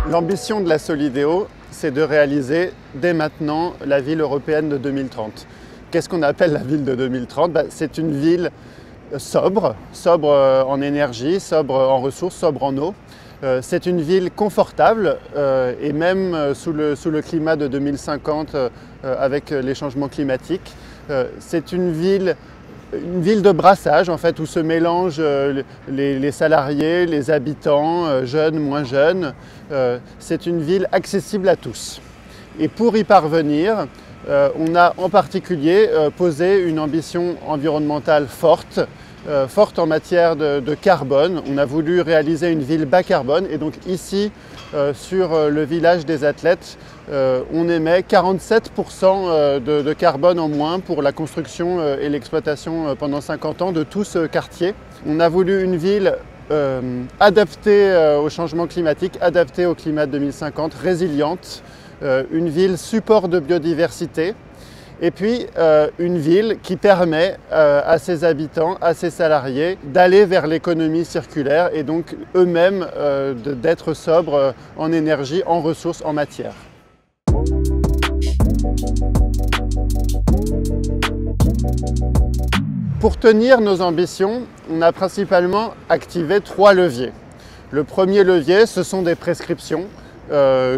L'ambition de la Solideo, c'est de réaliser dès maintenant la ville européenne de 2030. Qu'est-ce qu'on appelle la ville de 2030 ? C'est une ville sobre en énergie, sobre en ressources, sobre en eau. C'est une ville confortable et même sous le climat de 2050 avec les changements climatiques. C'est une ville de brassage en fait, où se mélangent les salariés, les habitants, jeunes, moins jeunes. C'est une ville accessible à tous. Et pour y parvenir, on a en particulier posé une ambition environnementale forte en matière de carbone. On a voulu réaliser une ville bas carbone et donc ici, sur le village des athlètes, on émet 47% de carbone en moins pour la construction et l'exploitation pendant 50 ans de tout ce quartier. On a voulu une ville adaptée au changement climatique, adaptée au climat de 2050, résiliente, une ville support de biodiversité. Et puis une ville qui permet à ses habitants, à ses salariés d'aller vers l'économie circulaire et donc eux-mêmes d'être sobres en énergie, en ressources, en matière. Pour tenir nos ambitions, on a principalement activé 3 leviers. Le premier levier, ce sont des prescriptions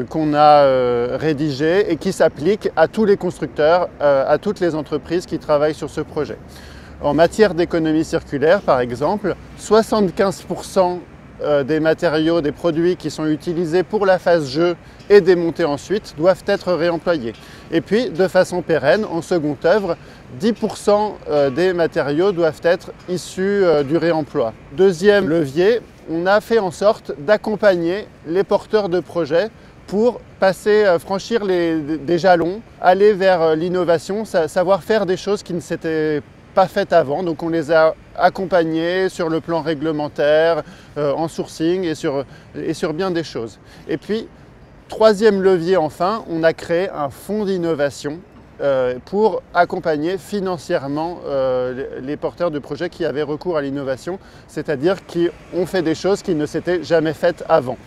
qu'on a rédigé et qui s'appliquent à tous les constructeurs, à toutes les entreprises qui travaillent sur ce projet. En matière d'économie circulaire, par exemple, 75% des matériaux, des produits qui sont utilisés pour la phase jeu et démontés ensuite doivent être réemployés. Et puis, de façon pérenne, en seconde œuvre, 10% des matériaux doivent être issus du réemploi. Deuxième levier, on a fait en sorte d'accompagner les porteurs de projets pour franchir des jalons, aller vers l'innovation, savoir faire des choses qui ne s'étaient pas faites avant. Donc on les a accompagnés sur le plan réglementaire, en sourcing et sur bien des choses. Et puis, troisième levier enfin, on a créé un fonds d'innovation pour accompagner financièrement les porteurs de projets qui avaient recours à l'innovation, c'est-à-dire qui ont fait des choses qui ne s'étaient jamais faites avant.